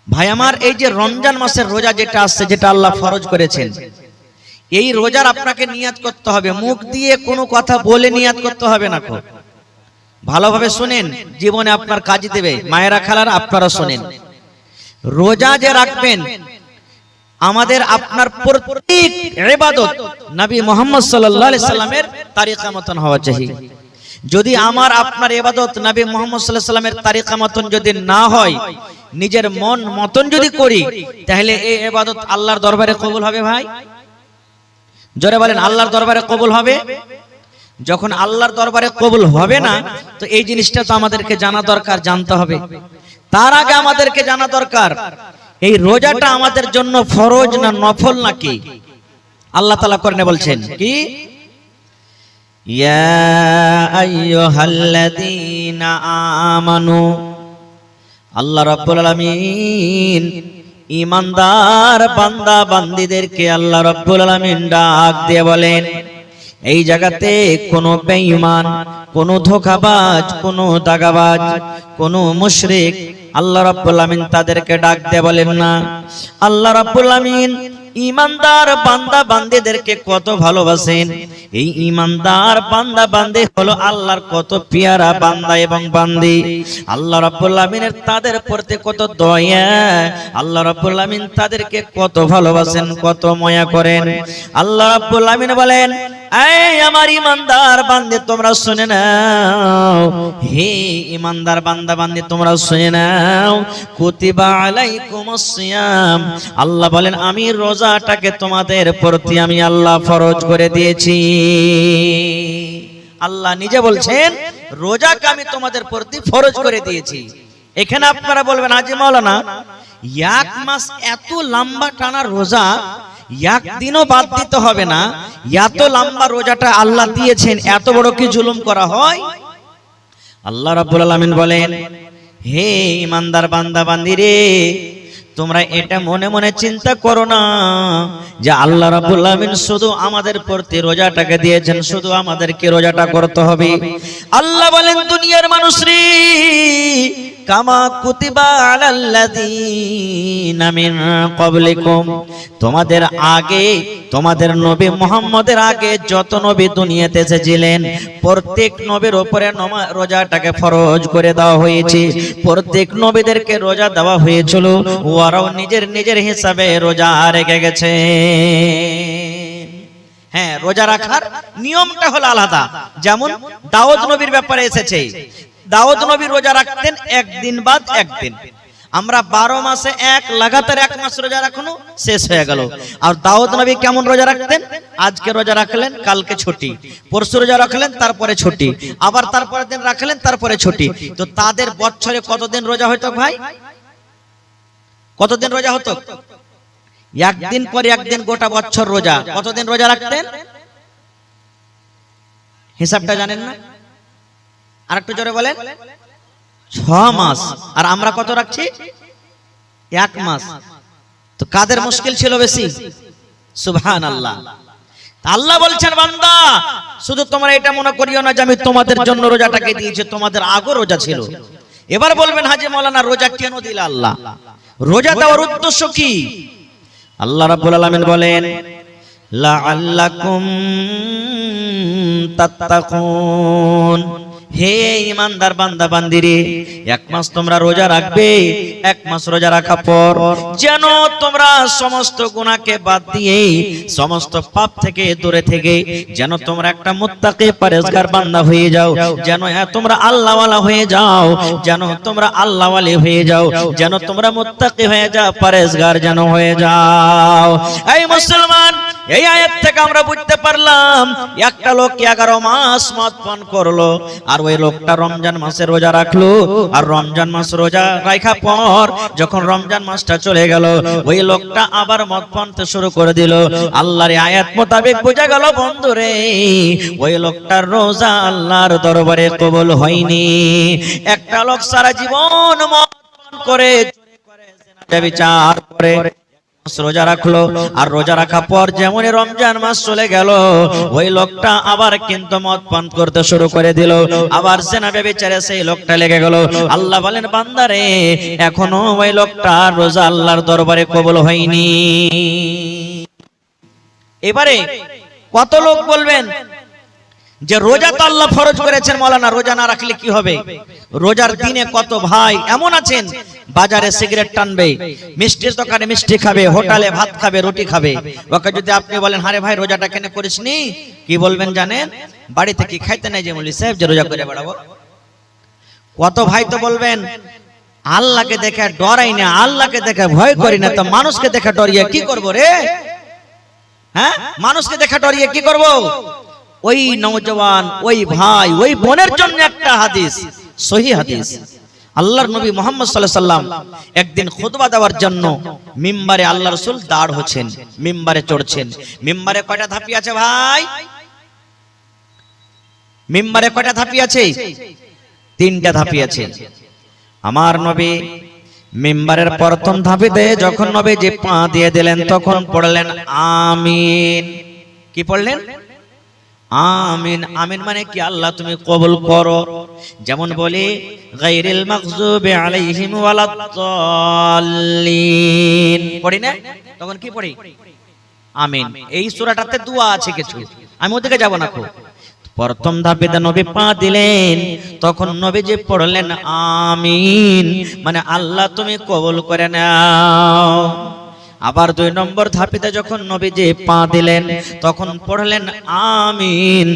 ভাই আমার, এই যে রমজান মাসের রোজা যেটা আসছে, যেটা আল্লাহ ফরজ করেছেন, এই রোজার আপনাকে নিয়াত করতে হবে। মুখ দিয়ে কোনো কথা বলে নিয়াত করতে হবে না। খুব ভালোভাবে শুনেন, জীবনে আপনার কাজে দেবে। মায়েরা খালারা আপনারা শুনেন, রোজা যে রাখবেন, আমাদের আপনার প্রত্যেক ইবাদত নবী মুহাম্মদ সাল্লাল্লাহু আলাইহি সাল্লামের তরিকা মতন হওয়া চাই। যদি আমার আপনার ইবাদত নবী মুহাম্মদ সাল্লাল্লাহু আলাইহি সাল্লামের তরিকা মতন যদি না হয়, নিজের মন মতন যদি করি, তাহলে এই ইবাদত আল্লাহর দরবারে কবুল হবে? ভাই জোরে বলেন, আল্লাহর দরবারে কবুল হবে? যখন আল্লাহর দরবারে কবুল হবে না, তো এই জিনিসটা তো আমাদেরকে জানা দরকার, জানতে হবে। তার আগে আমাদেরকে জানা দরকার এই রোজাটা আমাদের জন্য ফরজ না নফল নাকি। আল্লাহ তাআলা কোরআনে বলছেন কি, ইয়া আইয়ুহাল্লাযীনা আমানু, আল্লাহ রাব্বুল আলামিন ঈমানদার বান্দা বান্দীদেরকে আল্লাহ রাব্বুল আলামিন ডাক দিয়ে বলেন, এই জায়গাতে কোনো বেঈমান, কোনো ধোঁকাবাজ, কোনো দাগাবাজ, কোনো মুশরিক আল্লাহ রাব্বুল আলামিন তাদেরকে ডাক দিয়ে বলেন না। আল্লাহ রাব্বুল আলামিন ঈমানদার বান্দা বান্দীদেরকে কত ভালোবাসেন। এই ঈমানদার বান্দা বান্দী হলো আল্লাহর কত পেয়ারা বান্দা এবং বান্দী। আল্লাহ রাব্বুল আলামিনের তাদের প্রতি কত দয়া, আল্লাহ রাব্বুল আলামিন তাদেরকে কত ভালোবাসেন, কত মায়া করেন। আল্লাহ রাব্বুল আলামিন বলেন, এই আমার ঈমানদার বান্দী তোমরা শুনে নাও, হে ঈমানদার বান্দা বান্দী তোমরা শুনে নাও, কুতিবা আলাইকুমুস সিয়াম, আল্লাহ বলেন আমি রোজাটাকে তোমাদের প্রতি আমি আল্লাহ ফরজ করে দিয়েছি। আল্লাহ নিজে বলছেন রোজাকে আমি তোমাদের প্রতি ফরজ করে দিয়েছি। এখানে আপনারা বলবেন, হাজী মাওলানা এক মাস এত লম্বা টানা রোজা একদিনও বাদ দিতে হবে না, এত লম্বা রোজাটা আল্লাহ দিয়েছেন, এত বড় কি জুলুম করা হয়? আল্লাহ রাব্বুল আলামিন বলেন, হে ঈমানদার বান্দা বান্দী রে, তোমরা এটা মনে মনে চিন্তা করো না যে আল্লাহ রাব্বুল আলামিন শুধু আমাদের প্রতি রোজাটাকে দিয়েছেন, শুধু আমাদেরকে রোজাটা করতে হবে। আল্লাহ বলেন, দুনিয়ার মানুষরে কামা কুতিবা আলাল্লাযীনা মিন ক্বাবলিকুম, তোমাদের আগে, তোমাদের নবী মুহাম্মদের আগে যত নবী দুনিয়াতে এসেছিলেন, প্রত্যেক নবীর উপরে রোজাটাকে ফরজ করে দেওয়া হয়েছে। প্রত্যেক নবীদেরকে রোজা দেওয়া হয়েছিল, ওরাও নিজের নিজের হিসাবে রোজা রেখে গেছে। হ্যাঁ, রোজা রাখার নিয়মটা হলো আলাদা। যেমন দাউদ নবীর ব্যাপারে এসেছে, দাউদ নবী রোজা রাখতেন একদিন বাদ একদিন। আমরা 12 মাসে লাগাতার 1 মাস রোজা রাখনো শেষ হয়ে গেল। আর দাউদ নবী কেমন রোজা রাখতেন? আজকে রোজা রাখলেন, কালকে ছুটি, পরশু রোজা রাখলেন, তারপরে ছুটি, আবার তারপরের দিন রাখলেন, তারপরে ছুটি। তো তাদের বছরে কতদিন রোজা হতো ভাই? কতদিন রোজা হতো? একদিন পর একদিন গোটা বছর রোজা। কতদিন রোজা রাখতেন হিসাবটা জানেন না? আর একটু জোরে বলেন। 6 মাস। আর আমরা কত রাখছি? 1 মাস। তো কাদের মুশকিল ছিল বেশি? সুবহানাল্লাহ। আল্লাহ বলছেন, বান্দা শুধু তোমরা এটা মনে করিও না যে আমি তোমাদের জন্য রোজাটাকে দিয়েছি, তোমাদের আগেও রোজা ছিল। এবার বলবেন, হাজী মাওলানা রোজা কেন দিল আল্লাহ? রোজা দেওয়ার উদ্দেশ্য কি? আল্লাহ রাব্বুল আলামিন বলেন, লাআল্লাকুম তাত্তাকুন, হে ঈমানদার বান্দা বান্দিরে, 1 মাস তোমরা রোজা রাখবে। 1 মাস রোজা রাখার পর যেন তোমরা সমস্ত গুনাহকে বাদ দিয়ে, সমস্ত পাপ থেকে দূরে থেকে যেন তোমরা একটা মুত্তাকি পরহেজগার বান্দা হয়ে যাও, যেন তোমরা আল্লাহওয়ালা হয়ে যাও, যেন তোমরা আল্লাহওয়ালি হয়ে যাও, যেন তোমরা মুত্তাকি হয়ে যাও, পরহেজগার যেন হয়ে যাও। এই মুসলমান, এই আয়াত থেকে আমরা বুঝতে পারলাম একটা লোক 11 মাস মদ পান করলো, আর ওই লোকটা রমজান মাসে রোজা রাখলো। আর রমজান মাস রোজা রাখার পর যখন রমজান মাসটা চলে গেল, ওই লোকটা আবার মদ পানতে শুরু করে দিল। আল্লাহর আয়াত মোতাবেক বোঝা গেল বন্ধুরে, ওই লোকটার রোজা আল্লাহর দরবারে কবুল হয়নি। একটা লোক সারা জীবন মদ পান করে, বিচার করে, রোজা রাখলো, আর রোজা রাখার পর যেমন রমজান মাস চলে গেল, ওই লোকটা আবার কিন্তু মদ পান করতে শুরু করে দিল, আবার জেনা ব্যভিচারে সেই লোকটা লেগে গেল। আল্লাহ বলেন, বান্দারে এখনো ওই লোকটা রোজা আল্লাহর দরবারে কবুল হয়নি। এবারে কত লোক বলবেন যে রোজা তো আল্লাহ ফরজ করেছেন, মাওলানা রোজা না রাখলে কি হবে? রোজার দিনে কত ভাই এমন আছেন, বাজারে সিগারেট টানবে, মিষ্টির দোকানে মিষ্টি খাবে, হোটেলে ভাত খাবে, রুটি খাবে। ওকে যদি আপনি বলেন, আরে ভাই রোজাটা কেন করিসনি, কি বলবেন জানেন? বাড়িতে কি খাইতে নাই যে মৌলভী সাহেব যে রোজা করে বেড়াবো। কত ভাই তো বলবেন, আল্লাহকে দেখে ডরাই না, আল্লাহকে দেখে ভয় করি না, তো মানুষকে দেখে ডরিয়ে কি করব রে? হ্যাঁ, মানুষকে দেখে ডরিয়ে কি করব? ওই নওজওয়ান, ওই ভাই, ওই বোনের জন্য একটা হাদিস, সহিহ হাদিস। আল্লাহর নবী মুহাম্মদ সাল্লাল্লাহু আলাইহি সাল্লাম একদিন খুতবা দেওয়ার জন্য মিম্বারে আল্লাহ রাসূল দাঁড় হচ্ছেন, মিম্বারে চড়ছেন। মিম্বারে কয়টা ধাপি আছে ভাই? মিম্বারে কয়টা ধাপি আছে? 3টা ধাপি আছে। আমার নবী মিম্বারের প্রথম ধাপিতে যখন নবী যে পা দিয়ে দিলেন, তখন পড়লেন আমিন। কি পড়লেন? আমিন। আমিন মানে কি? আল্লাহ তুমি কবুল করো। যেমন বলি গায়রিল মাগযুবি আলাইহিম ওয়ালাদ-দাল্লিন পড়ি না, তখন কি পড়ি? আমিন। এই সূরাটাতে দোয়া আছে কিছু, আমি ওদিকে যাব না। প্রথম ধাপে নবী পা দিলেন, তখন নবীজি পড়লেন আমিন, মানে আল্লাহ তুমি কবুল করে নাও। আবার 2 নম্বর ধাপিতে যখন নবীজি পা দিলেন, তখন পড়লেন আমিন।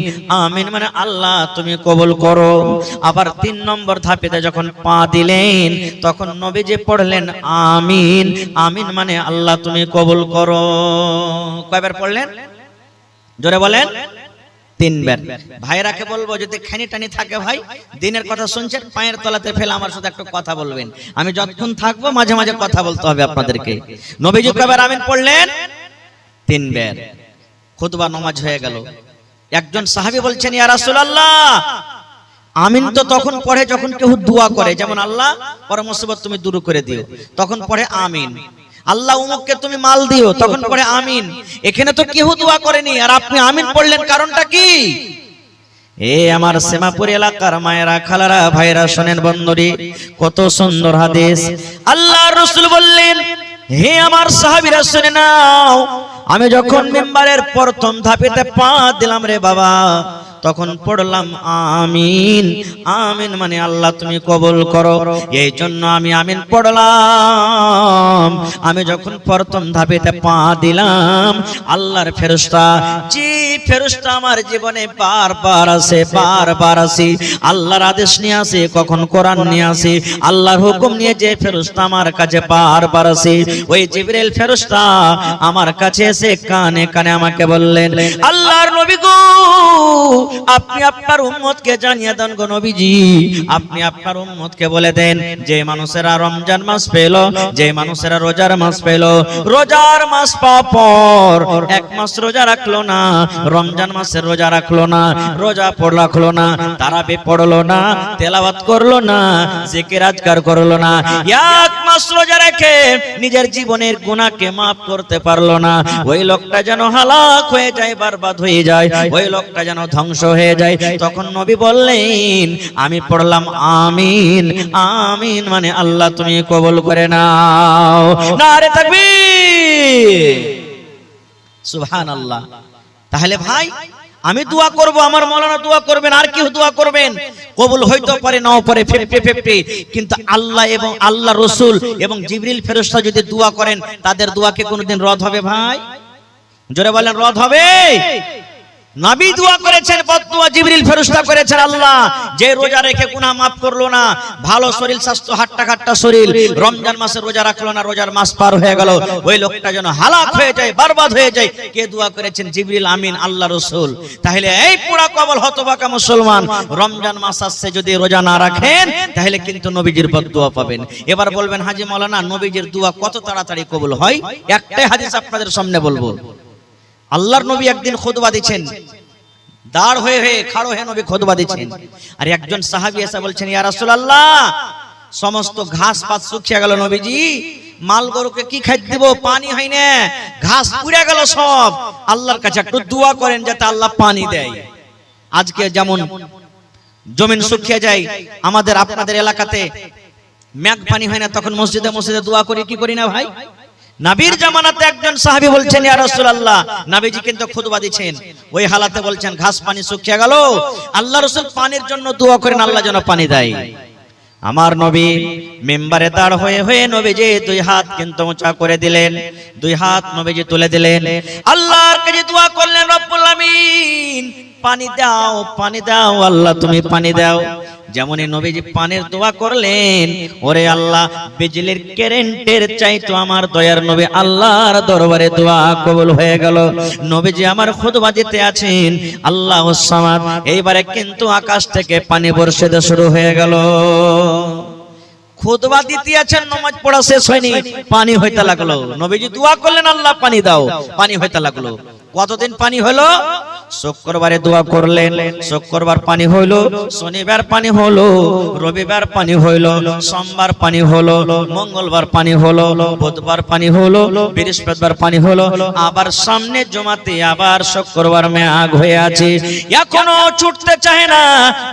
আমিন মানে আল্লাহ তুমি কবুল করো। আবার 3 নম্বর ধাপিতে যখন পা দিলেন, তখন নবীজি পড়লেন আমিন। আমিন মানে আল্লাহ তুমি কবুল করো। কয়বার পড়লেন? জোরে বলেন। 3 বার। ভাইরাকে বলবো, যদি খানি টানি থাকে ভাই, দিনের কথা শুনছেন, পায়ের তলাতে ফেলে আমার সাথে একটু কথা বলবেন। আমি যতক্ষণ থাকবো মাঝে মাঝে কথা বলতে হবে আপনাদেরকে। নবীজি কয়বার আমিন পড়লেন? 3 বার। খুতবা নামাজ হয়ে গেল। একজন সাহাবী বলছেন, ইয়া রাসূলুল্লাহ, আমিন তো তখন পড়ে যখন কেউ দোয়া করে, যেমন আল্লাহ পর মুসিবত তুমি দূর করে দিও, তখন পড়ে আমিন। আল্লাহ উমুককে তুমি মাল দিও, তখন পড়ে আমিন। এখানে তো কেউ দোয়া করেনি, আর আপনি আমিন পড়লেন, কারণটা কি? এ আমার সেমাপুর এলাকার মায়েরা, খালারা, ভাইরা, শোনেন বন্ধুরি, কত সুন্দর হাদিস। আল্লাহর রাসূল বললেন, হে আমার সাহাবীরা শুনে নাও, আমি যখন মিম্বারের প্রথম ধাপেতে পা দিলাম রে বাবা, তখন পড়লাম আমিন। আমিন মানে আল্লাহ তুমি কবুল করো। এই জন্য আমি আমিন পড়লাম। আমি যখন প্রথম ধাপেতে পা দিলাম, আল্লাহর ফেরেশতা, যে ফেরেশতা আমার জীবনে বারবার আসে, বারবার আসে, আল্লাহর আদেশ নিয়ে আসে, কখন কোরআন নিয়ে আসে, আল্লাহর হুকুম নিয়ে যে ফেরেশতা আমার কাছে বারবার আসে, ওই জিবরিল ফেরেশতা আমার কাছে এসে কানে কানে আমাকে বললেন, আল্লাহর নবী গো, আপনি আপনার উম্মতকে জানিয়ে দেন গো নবীজি, আপনি আপনার উম্মতকে বলে দেন, যে মানুষেরা রমজান মাস পেল, যে মানুষেরা রোজার মাস পেল, রোজার মাস পাওয়ার পর 1 মাস রোজা রাখলো না, রমজান মাসের রোজা রাখলো না, রোজা রাখলো না, তারাবি পড়লো না, তেলাওয়াত করলো না, জিকির আজকার করলো না, 1 মাস রোজা রেখে নিজের জীবনের গুনাহকে maaf করতে পারলো না, ওই লোকটা যেন হালাক হয়ে যায়, বরবাদ হয়ে যায়, ওই লোকটা যেন ধ্বংস হয়ে যায়। তখন নবী বললেন, আমি পড়লাম আমিন। আমিন মানে আল্লাহ তুমি কবুল করে নাও। নারে তাকবীর, সুবহানাল্লাহ। তাহলে ভাই, আমি দোয়া করব, আমার মাওলানা দোয়া করবেন, আর কেউ দোয়া করবেন, কবুল হইতে পারে নাও পারে, 50-50, কিন্তু আল্লাহ এবং আল্লাহ রাসূল এবং জিবরিল ফেরেশতা যদি দোয়া করেন, তাদের দোয়াকে কোনোদিন রদ হবে ভাই? জোরে বলেন, রদ হবে? নবী দোয়া করেছেন, বদদুয়া জিবরিল ফেরেশতা করেছেন। আল্লাহ যে রোজা রেখে গুনাহ maaf করলো না, ভালো শরীর স্বাস্থ্য, হাট্টা কাট্টা শরীর, রমজান মাসে রোজা রাখলো না, রোজার মাস পার হয়ে গেল, ওই লোকটা যেন হালাক হয়ে যায়, বরবাদ হয়ে যায়। কে দোয়া করেছেন? জিবরিল, আমিন, আল্লাহ রাসূল। তাহলে এই পুরা কবল হতভাগা মুসলমান, রমজান মাস আসছে, যদি রোজা না রাখেন তাহলে কিন্তু নবীজির বদদুয়া পাবেন। এবার বলবেন, হাজী মাওলানা নবীজির দোয়া কত তাড়াতাড়ি কবুল হয়? একটাই হাদিস আপনাদের সামনে বলবো। আল্লাহর নবী একদিন খুতবা দিচ্ছেন, দাঁড় হয়ে হয়ে খাড়ো হয়ে নবী খুতবা দিচ্ছেন, আর একজন সাহাবী এসে বলছেন, ইয়া রাসূলুল্লাহ, সমস্ত ঘাস পাত শুকিয়ে গেল নবীজি, মাল গরুকে কি খাইতে দিব, পানি হয় না, ঘাস পুড়ে গেল সব। আল্লাহর কাছে একটু দোয়া করেন যাতে আল্লাহ পানি দেয়। আজকে যেমন জমিন শুকিয়ে যায়, আমাদের আপনাদের এলাকাতে মেঘ পানি হয় না, তখন মসজিদে মসজিদে দোয়া করি কি করি না ভাই? নবীর জামানাতে একজন সাহাবী বলছেন, ইয়া রাসূলুল্লাহ, নবীজি কিন্তু খুতবা দিচ্ছেন, ওই হালাতে বলছেন ঘাস পানি শুকিয়ে গেল, আল্লাহ রাসূল পানির জন্য দোয়া করেন আল্লাহ যেন পানি দেয়। আমার নবী মিম্বারে দাঁড় হয়ে হয়ে নবীজি দুই হাত কিন্তু উঁচা করে দিলেন, দুই হাত নবীজি তুলে দিলেন, আল্লাহর কাছে দোয়া করলেন, রব্বুল আমিন পানি দাও, পানি দাও, আল্লাহ তুমি পানি দাও। যেমনই নবীজি পানির দোয়া করলেন, ওরে আল্লাহ বিজলির কারেন্টের চাইতো আমার দয়ার নবী আল্লাহর দরবারে দোয়া কবুল হয়ে গেল। নবীজি আমার খুতবা দিতে আছেন, আল্লাহুস সামাদ, এইবারে কিন্তু আকাশ থেকে পানি বর্ষিত শুরু হয়ে গেল। খুতবা দিতে আছেন, নামাজ পড়া শেষ হয়নি, পানি হইতে লাগলো। নবীজি দোয়া করলেন, আল্লাহ পানি দাও, পানি হইতে লাগলো। কতদিন পানি হলো? শুক্রবারে দোয়া করলেন, শুক্রবার পানি হইলো, শনিবার পানি হলো, রবিবার পানি হইলো, সোমবার পানি হলো, মঙ্গলবার পানি হলো, বুধবার পানি হলো, বৃহস্পতিবার পানি হলো, আবার সামনে জমাতে আবার শুক্রবার মেঘ হয়ে আছে, এখনো ছুটতে চায় না,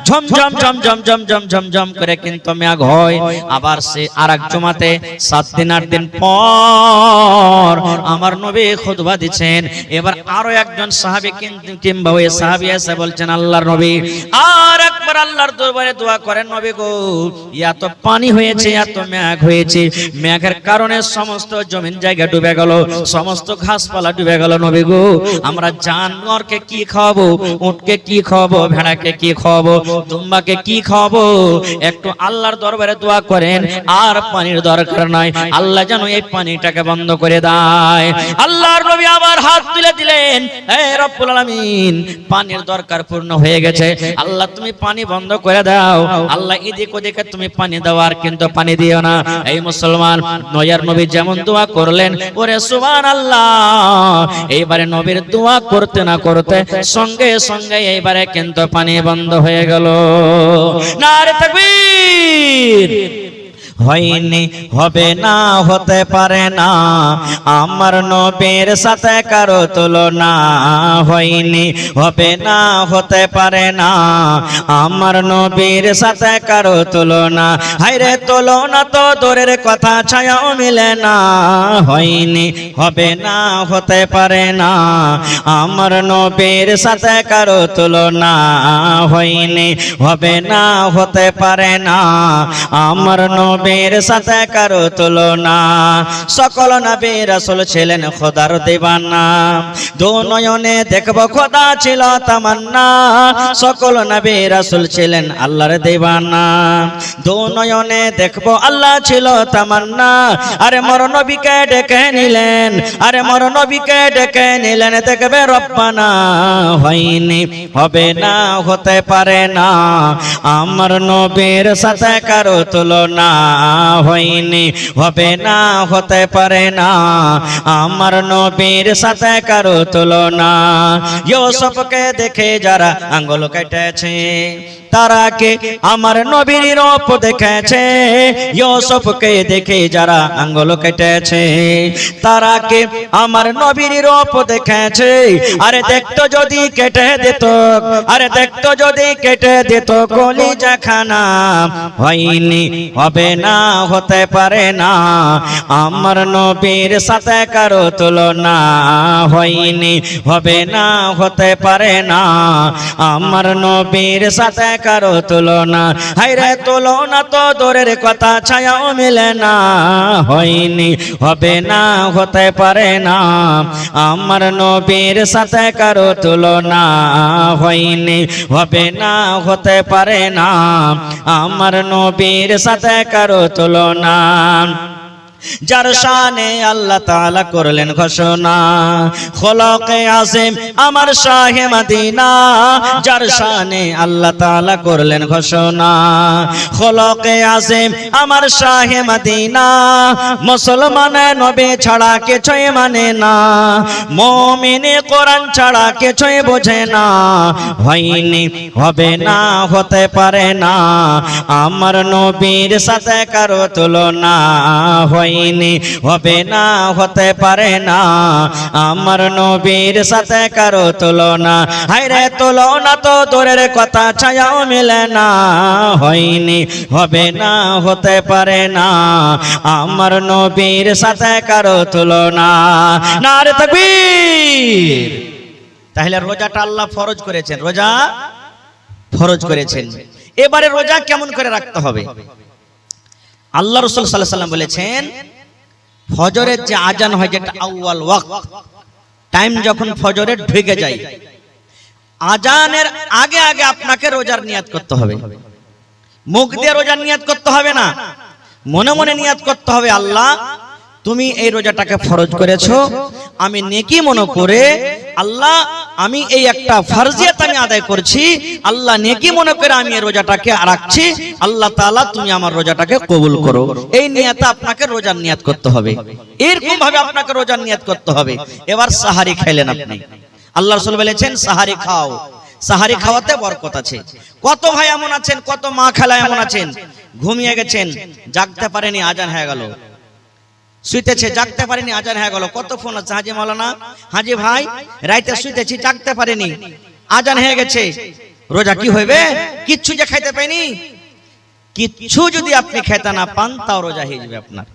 ঝমঝম ঝমঝম ঝমঝম ঝমঝম করে কিন্তু মেঘ হয়। আবার সে আরেক জমাতে 7 দিন 8 দিন পর আমার নবী খুতবা দিচ্ছেন। এবার আরো একজন সাহাবী কিংবা ওই সাহাবী এসে বলছেন, আল্লাহর নবী আর একবার আল্লাহর দরবারে দোয়া করেন, নবী গো এত পানি হয়েছে, এত মেঘ হয়েছে, মেঘের কারণে সমস্ত জমিন জায়গা ডুবে গেল, সমস্ত ঘাসপালা ডুবে গেল, নবী গো আমরা জানোয়ারকে কি খাওয়াবো, উটকে কি খাওয়াবো, ভেড়াকে কি খাওয়াবো, দুম্বাকে কি খাওয়াবো? একটু আল্লাহর দরবারে দোয়া করেন, আর পানির দরকার নাই, আল্লাহ যেন এই পানিটাকে বন্ধ করে দেয়। আল্লাহর নবী আবার হাত তুলে দিলেন, হে রব্বুল আলামিন পানির দরকার পূর্ণ হয়ে গেছে, আল্লাহ তুমি পানি বন্ধ করে দাও, আল্লাহ এদিক ওদিকে তুমি পানি দাও, আর কিন্তু পানি দিও না। এই মুসলমান নয়ার নবী যেমন দোয়া করলেন, ওরে সুবহানাল্লাহ, এইবারে নবীর দোয়া করতে না করতে সঙ্গে সঙ্গে এইবারে কিন্তু পানি বন্ধ হয়ে গেল। নারে তাকবীর! হয়নি, হবে না, হতে পারে না, আমার নবীর সাথে কারো তুলনা। হয়নি, হবে না, হতে পারে না, আমার নবীর সাথে কারো তুলনা। হায়রে তুলনা তো দূরের কথা, ছায়াও মিলে না। হয়নি, হবে না, হতে পারে না, আমার নবীর সাথে কারো তুলনা। হয়নি, হবে না, হতে পারে না, আমার নবীর সাথে কারো তুলনা। সকল নবী রাসূল ছিলেন খোদার দিওয়ানা, দু নয়নে দেখব খোদা ছিল তামান্না। সকল নবী রাসূল ছিলেন আল্লাহর দিওয়ানা, দু নয়নে দেখব আল্লাহ ছিল তামান্না। আরে মোর নবীকে ডেকে নিলেন, আরে মোর নবীকে ডেকে নিলেন, দেখবে রব্বানা। হয়নি, হবে না, হতে পারে না, আমার নবীর সাথে কারো তুলনা। হয়নি, হবে না, হতে পারে না, আমার নবীর সাথে কারো তুলনা। ইউসুফকে দেখে যারা আঙ্গুল কেটেছে, তারা কে আমার নবীর রূপ দেখেছে। ইউসুফকে দেখে যারা আঙ্গুল কেটেছে, তারা কে আমার নবীর রূপ দেখেছে। আরে দেখতো যদি কেটে দিত, আরে দেখতো যদি কেটে দিত কলিজা খানা। হয়নি, হবে না, হতে পারে না, আমার নবীর সাথে কারো তুলনা। হয়নি, হবে না, হতে পারে না, আমার নবীর সাথে কারো তুলনা। হায়রে তুলনা তো দূরের কথা, ছায়াও মিলে না। হয়নি, হবে না, হতে পারে না, আমার নবীর সাথে কারো তুলনা। হয়নি, হবে না, হতে পারে না, আমার নবীর সাথে কারো তুলনা। যার শানে আল্লাহ তাআলা করলেন ঘোষণা, খোলকে আযম আমার শাহে মদিনা। যার শানে আল্লাহ তাআলা করলেন ঘোষণা, খোলকে আযম আমার শাহে মদিনা। মুসলমান নবী ছাড়া কিছুই মানে না, মুমিনে কোরআন ছাড়া কিছুই বোঝে না। হয়নি, হবে না, হতে পারে না, আমার নবীর সাথে কারো তুলনা। হয়নি, হয়নি, হবে না, হতে পারে না, আমার নবীর সাথে কারো তুলনা। হায়রে তুলনা তো দূরের কথা, ছায়াও মিলে না, হয়নি, হবে না, হতে পারে না, আমার নবীর সাথে কারো তুলনা। নারে তাকবীর। তাহলে রোজাটা আল্লাহ ফরজ করেছেন, রোজা ফরজ করেছেন। এবারে রোজা কেমন করে রাখতে হবে? আল্লাহ রাসূল সাল্লাল্লাহু আলাইহি ওয়াসাল্লাম বলেছেন, ফজরের যে আজান হয়, যেটা আউয়াল ওয়াক্ত, টাইম যখন ফজরের ঢুকে যায়, আজানের আগে আগে আপনাকে রোজার নিয়াত করতে হবে। মুখ দিয়ে রোজার নিয়াত করতে হবে না, মনে মনে নিয়াত করতে হবে, আল্লাহ তুমি এই রোজাটাকে ফরজ করেছো, আমি নেকি মনে করে, আল্লাহ আমি এই একটা ফরজিয়াত আমি আদায় করছি, আল্লাহ নেকি মনে করে আমি এই রোজাটাকে রাখছি, আল্লাহ তাআলা তুমি আমার রোজাটাকে কবুল করো। এই নিয়তে আপনাকে রোজার নিয়াত করতে হবে, এরকম ভাবে আপনাকে রোজার নিয়াত করতে হবে। এবার সাহারি খাইলেন আপনি, আল্লাহ রাসূল বলেছেন সাহারি খাও, সাহারি খাওয়াতে বরকত আছে। কত ভাই এমন আছেন, কত মা খালা এমন আছেন, ঘুমিয়ে গেছেন, জাগতে পারেনি, আজান হয়ে গেল, শুইতেছে, জাগতে পারেনি, আজান হয়ে গেল। কত ফোন আছে, হাজি মাওলানা, হাজি ভাই রাইতে শুইতেছি, জাগতে পারেনি, আজান হয়ে গেছে, রোজা কি হইবে? কিচ্ছু যে খাইতে পাইনি, কিচ্ছু যদি আপনি খেতে না পান তাও রোজা হয়ে যাবে আপনার।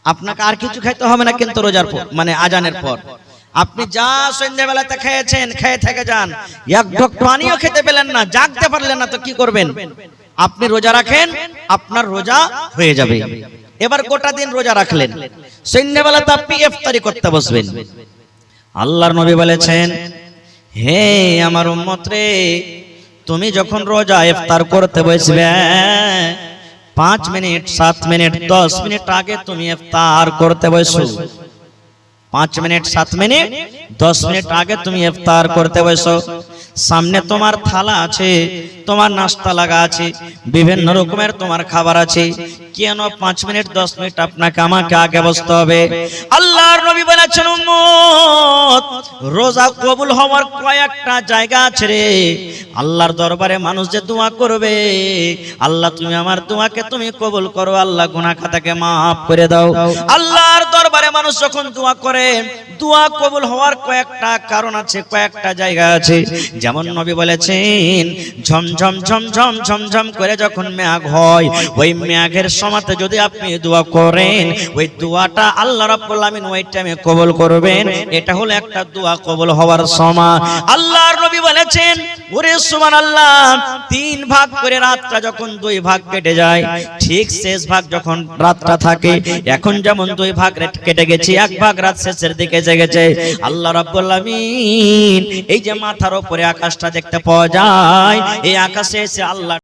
আপনাকে আর কিছু খাইতে হবে না, কিন্তু রোজার পর মানে আজানের পর আপনি যা সন্ধ্যাবেলাতে খেয়েছেন, খেয়ে থেকে যান, এক ঢোক পানিও খেতে পেলেন না, জাগতে পারলেন না, তো কি করবেন? আপনি রোজা রাখেন, আপনার রোজা হয়ে যাবে। এবার গোটা দিন রোজা রাখলেন, সন্ধ্যাবেলাতে আপনি ইফতারি করতে বসবেন। আল্লাহর নবী বলেছেন, হে আমার উম্মত রে, তুমি যখন রোজা ইফতার করতে বসবে, 5 মিনিট 7 মিনিট 10 মিনিট আগে তুমি ইফতার করতে বসো। 5 মিনিট 7 মিনিট 10 মিনিট আগে তুমি ইফতার করতে বসো। সামনে তোমার থালা আছে, তোমার নাস্তা লাগা আছে, বিভিন্ন রকমের তোমার খাবার আছে, কেন 5 মিনিট 10 মিনিট আপনাকে আমাকে আগে বসতে হবে? আল্লাহর নবী বলেছেন, উম্মত, রোজা কবুল হওয়ার কয়েকটা জায়গা আছে রে। আল্লাহর দরবারে মানুষ যে দোয়া করবে, আল্লাহ তুমি আমার দোয়াকে তুমি কবুল করো, আল্লাহ গুনাহ খাতাকে maaf করে দাও। আল্লাহর দরবারে মানুষ যখন দোয়া করে, দোয়া কবুল হওয়ার কয়েকটা কারণ আছে, কয়েকটা জায়গা আছে। যেমন নবী বলেছেন, ঝমঝম ঝমঝম ঝমঝম করে যখন মেঘ হয়, ওই মেঘের সময়তে যদি আপনি দোয়া করেন, ওই দোয়াটা আল্লাহ রাব্বুল আলামিন ওই টাইমে কবুল করবেন। এটা হলো একটা দোয়া কবুল হওয়ার সময়। আল্লাহর নবী বলেছেন, ওরে সুবহানাল্লাহ, 3 ভাগ করে রাতটা যখন 2 ভাগ কেটে যায়, ঠিক শেষ ভাগ যখন রাতটা থাকে, এখন যেমন 2 ভাগ কেটে গেছে, 1 ভাগ রাত শেষের দিকে জেগেছে, আল্লাহ রাব্বুল আলামিন এই যে মাথার উপরে আকাশটা দেখতে পাওয়া যায়, এই আকাশে এসে আল্লাহ